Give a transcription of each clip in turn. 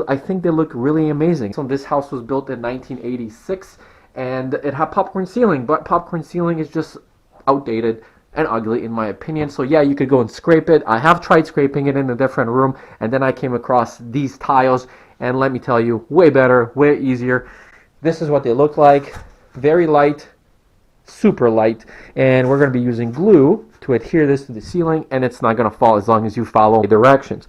I think they look really amazing. So this house was built in 1986 and it had popcorn ceiling, but popcorn ceiling is just outdated and ugly in my opinion. So yeah, you could go and scrape it. I have tried scraping it in a different room and then I came across these tiles and let me tell you, way better, way easier. This is what they look like. Very light, super light, and we're going to be using glue to adhere this to the ceiling, and it's not going to fall as long as you follow the directions.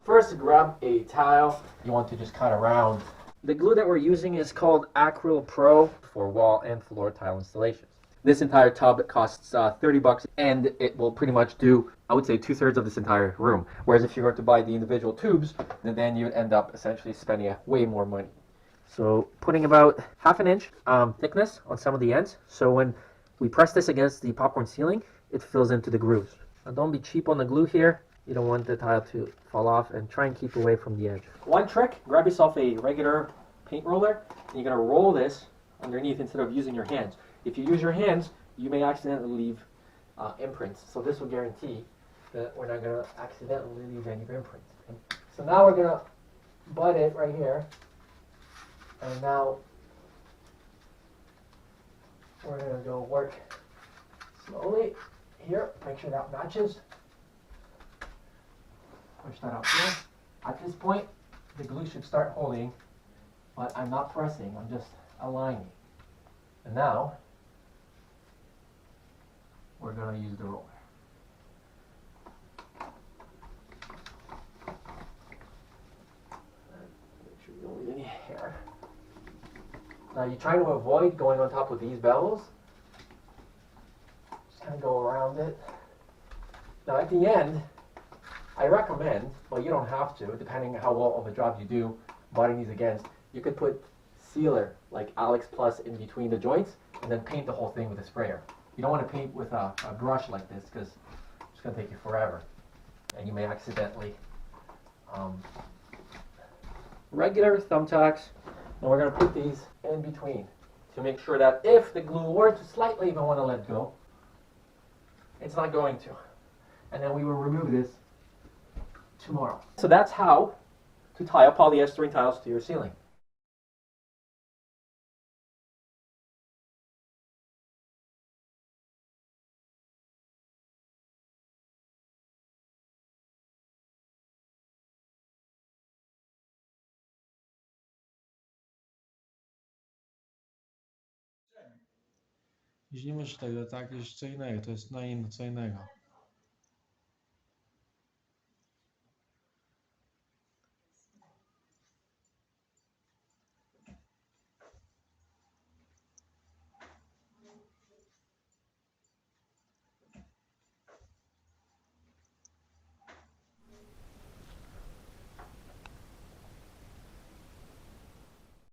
First, grab a tile. You want to just cut around. The glue that we're using is called Acryl Pro for wall and floor tile installations. This entire tub costs $30 and it will pretty much do, I would say, 2/3 of this entire room. Whereas if you were to buy the individual tubes, then you would end up essentially spending way more money. So putting about half an inch thickness on some of the ends. So when we press this against the popcorn ceiling, it fills into the grooves. Now don't be cheap on the glue here. You don't want the tile to fall off, and try and keep away from the edge. One trick, grab yourself a regular paint roller and you're going to roll this underneath instead of using your hands. If you use your hands, you may accidentally leave imprints. So this will guarantee that we're not going to accidentally leave any imprints. Okay? So now we're going to butt it right here. And now we're going to go work slowly here. Make sure that matches. Push that up here. At this point, the glue should start holding, but I'm not pressing, I'm just aligning. And now, we're going to use the roller. Make sure you don't leave any hair. Now you try to avoid going on top of these bellows. Just kind of go around it. Now at the end, I recommend, well, you don't have to, depending on how well of a job you do butting these against, you could put sealer like Alex Plus in between the joints and then paint the whole thing with a sprayer. You don't want to paint with a brush like this because it's going to take you forever and you may accidentally. Regular thumbtacks, and we're going to put these in between to make sure that if the glue were to slightly even want to let go, it's not going to. And then we will remove this tomorrow. So that's how to tile polyester tiles to your ceiling. Już nie możesz tego, tak? Już co innego, to jest co innego.